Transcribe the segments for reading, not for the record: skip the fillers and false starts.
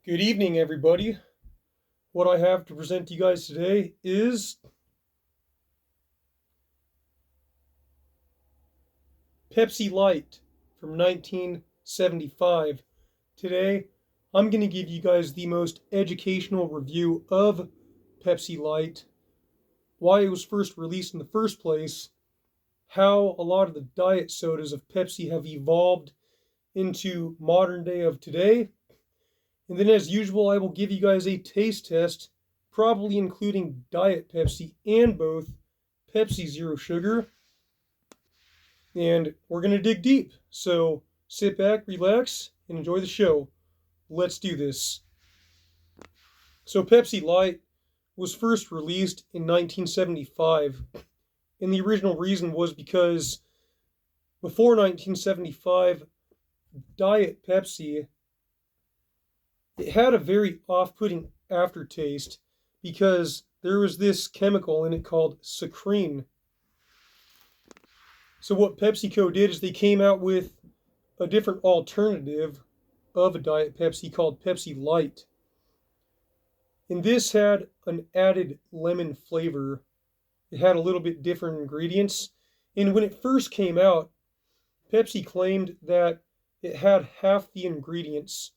Good evening, everybody. What I have to present to you guys today is Pepsi Light from 1975. Today, I'm going to give you guys the most educational review of Pepsi Light, why it was first released in the first place, how a lot of the diet sodas of Pepsi have evolved into modern day of today, and then, as usual, I will give you guys a taste test, probably including Diet Pepsi and both Pepsi Zero Sugar. And we're going to dig deep. So sit back, relax, and enjoy the show. Let's do this. So, Pepsi Light was first released in 1975. And the original reason was because before 1975, Diet Pepsi, it had a very off-putting aftertaste because there was this chemical in it called saccharine. So what PepsiCo did is they came out with a different alternative of a Diet Pepsi called Pepsi Light. And this had an added lemon flavor. It had a little bit different ingredients. And when it first came out, Pepsi claimed that it had half the ingredients,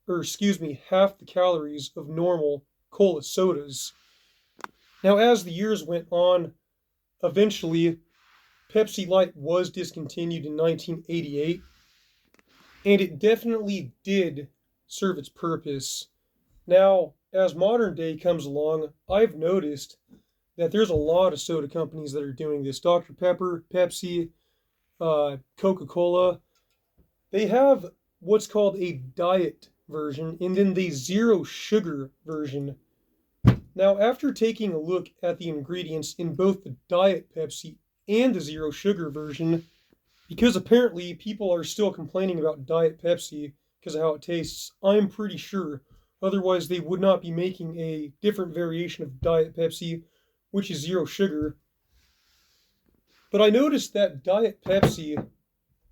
or excuse me, half the calories of normal cola sodas. Now, as the years went on, eventually Pepsi Light was discontinued in 1988, and it definitely did serve its purpose. Now, as modern day comes along, I've noticed that there's a lot of soda companies that are doing this. Dr. Pepper, Pepsi, Coca-Cola. They have what's called a diet version and then the zero sugar version. Now, after taking a look at the ingredients in both the Diet Pepsi and the zero sugar version, because apparently people are still complaining about Diet Pepsi because of how it tastes, I'm pretty sure. Otherwise, they would not be making a different variation of Diet Pepsi, which is zero sugar. But I noticed that Diet Pepsi,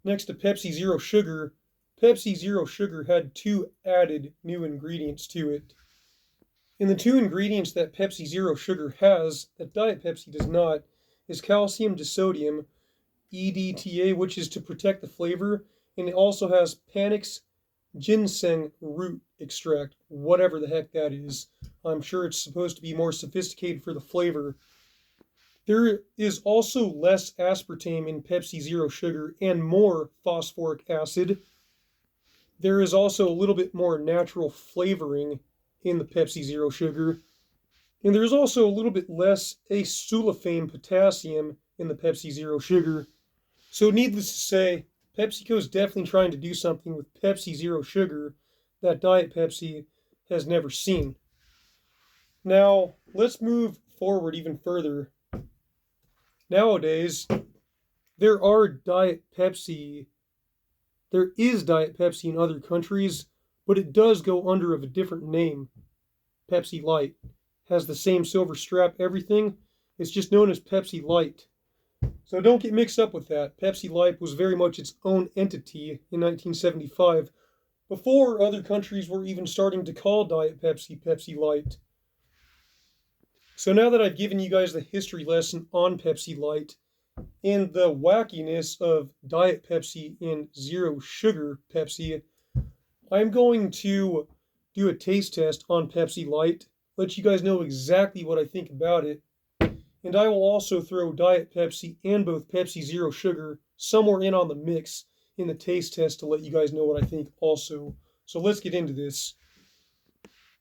next to Pepsi Zero Sugar, Pepsi Zero Sugar had two added new ingredients to it. And the two ingredients that Pepsi Zero Sugar has that Diet Pepsi does not is calcium disodium, EDTA, which is to protect the flavor, and it also has Panax ginseng root extract, whatever the heck that is. I'm sure it's supposed to be more sophisticated for the flavor. There is also less aspartame in Pepsi Zero Sugar and more phosphoric acid. There is also a little bit more natural flavoring in the Pepsi Zero Sugar. And there's also a little bit less acesulfame potassium in the Pepsi Zero Sugar. So, needless to say, PepsiCo is definitely trying to do something with Pepsi Zero Sugar that Diet Pepsi has never seen. Now, let's move forward even further. Nowadays, there are Diet Pepsi. There is Diet Pepsi in other countries, but it does go under of a different name. Pepsi Light has the same silver strap, everything. It's just known as Pepsi Light. So don't get mixed up with that. Pepsi Light was very much its own entity in 1975, before other countries were even starting to call Diet Pepsi Pepsi Light. So now that I've given you guys the history lesson on Pepsi Light and the wackiness of Diet Pepsi and Zero Sugar Pepsi, I'm going to do a taste test on Pepsi Light, let you guys know exactly what I think about it, and I will also throw Diet Pepsi and both Pepsi Zero Sugar somewhere in on the mix in the taste test to let you guys know what I think also. So let's get into this.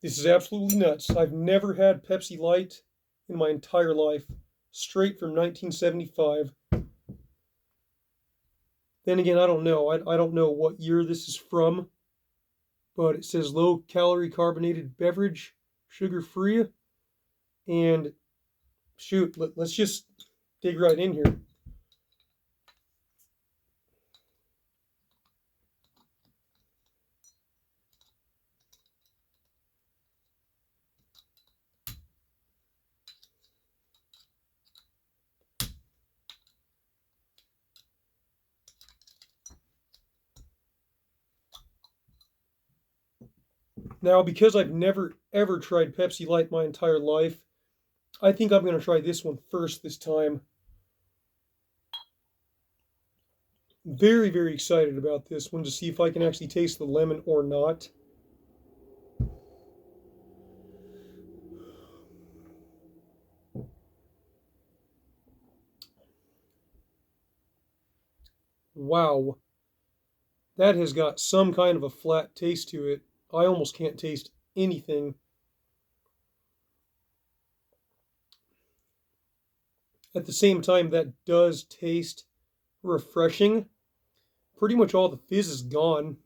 This is absolutely nuts. I've never had Pepsi Light in my entire life, straight from 1975. Then again, I don't know. I don't know what year this is from, but it says low calorie carbonated beverage, sugar free. And shoot, let's just dig right in here. Now, because I've never ever tried Pepsi Light my entire life, I think I'm going to try this one first this time. Very, very excited about this one to see if I can actually taste the lemon or not. Wow, that has got some kind of a flat taste to it. I almost can't taste anything. At the same time, that does taste refreshing. Pretty much all the fizz is gone.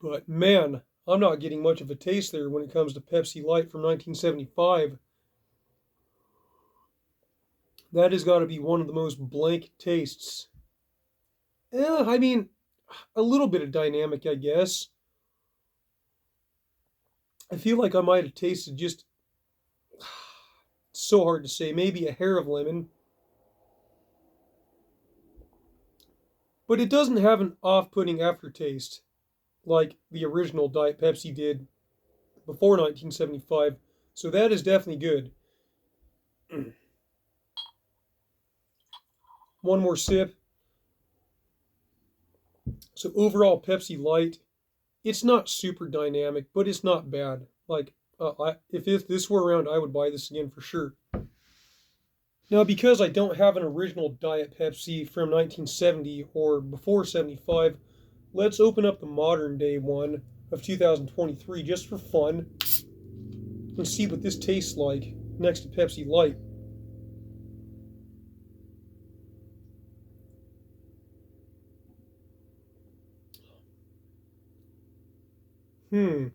But man, I'm not getting much of a taste there when it comes to Pepsi Light from 1975. That has got to be one of the most blank tastes. Yeah, I mean, a little bit of dynamic, I guess. I feel like I might have tasted just so hard to say, maybe a hair of lemon, but it doesn't have an off-putting aftertaste like the original Diet Pepsi did before 1975. So that is definitely good. One more sip. So overall, Pepsi Light, it's not super dynamic, but it's not bad. Like, if this were around, I would buy this again for sure. Now, because I don't have an original Diet Pepsi from 1970 or before 75, let's open up the modern day one of 2023 just for fun and see what this tastes like next to Pepsi Light. Hmm.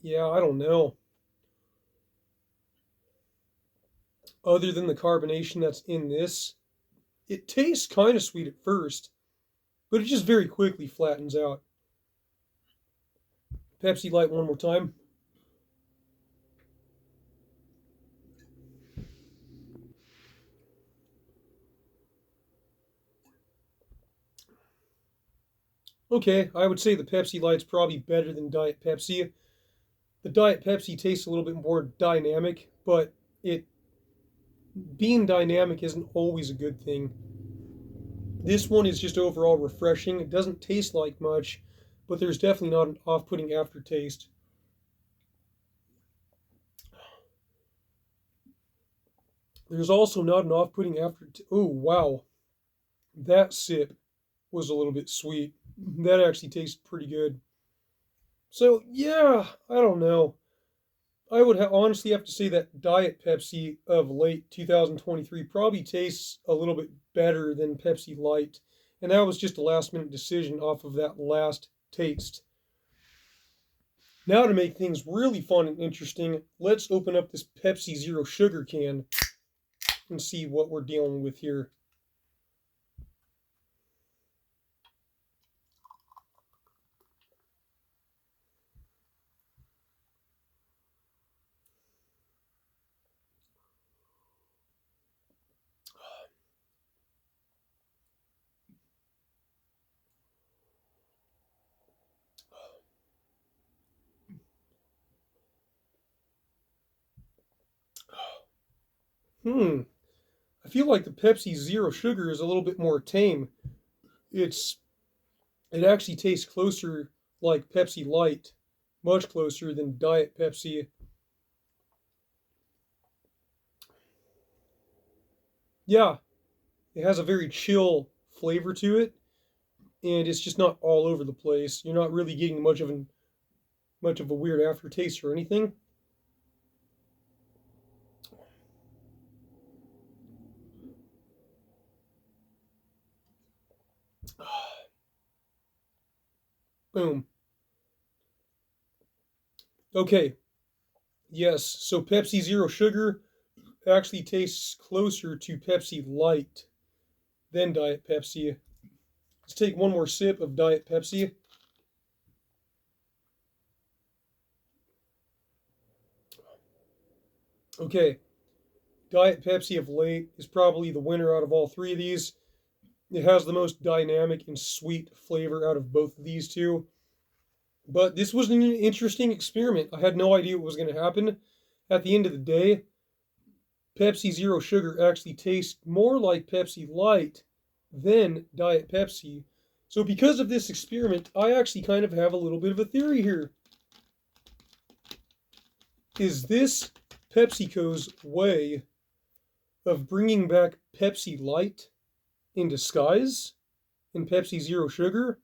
Yeah, I don't know. Other than the carbonation that's in this, it tastes kind of sweet at first, but it just very quickly flattens out. Pepsi Light one more time. Okay, I would say the Pepsi Light's probably better than Diet Pepsi. The Diet Pepsi tastes a little bit more dynamic, but it being dynamic isn't always a good thing. This one is just overall refreshing. It doesn't taste like much, but there's definitely not an off-putting aftertaste. There's also not an off-putting aftertaste. Oh, wow. That sip was a little bit sweet. That actually tastes pretty good. So, yeah, I don't know. I would honestly have to say that Diet Pepsi of late 2023 probably tastes a little bit better than Pepsi Light. And that was just a last minute decision off of that last taste. Now, to make things really fun and interesting, let's open up this Pepsi Zero Sugar can and see what we're dealing with here. Hmm, I feel like the Pepsi Zero Sugar is a little bit more tame. It's it actually tastes closer like Pepsi Light, much closer than Diet Pepsi. Yeah, it has a very chill flavor to it, and it's just not all over the place. You're not really getting much of a weird aftertaste or anything. Boom. Okay. Yes. So Pepsi Zero Sugar actually tastes closer to Pepsi Light than Diet Pepsi. Let's take one more sip of Diet Pepsi. Okay, Diet Pepsi of late is probably the winner out of all three of these. It has the most dynamic and sweet flavor out of both of these two. But this was an interesting experiment. I had no idea what was going to happen. At the end of the day, Pepsi Zero Sugar actually tastes more like Pepsi Light than Diet Pepsi. So, because of this experiment, I actually kind of have a little bit of a theory here. Is this PepsiCo's way of bringing back Pepsi Light in disguise in Pepsi Zero Sugar?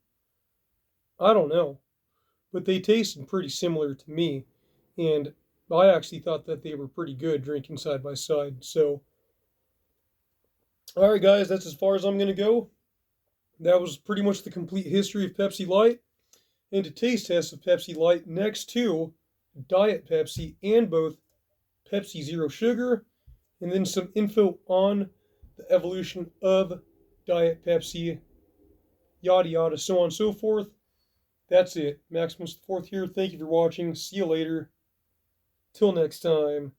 I don't know, but they tasted pretty similar to me, and I actually thought that they were pretty good drinking side by side. So, all right, guys, that's as far as I'm going to go. That was pretty much the complete history of Pepsi Light and a taste test of Pepsi Light next to Diet Pepsi and both Pepsi Zero Sugar, and then some info on the evolution of Diet Pepsi, yada yada, so on and so forth. That's it. Maximus the Fourth here. Thank you for watching. See you later. Till next time.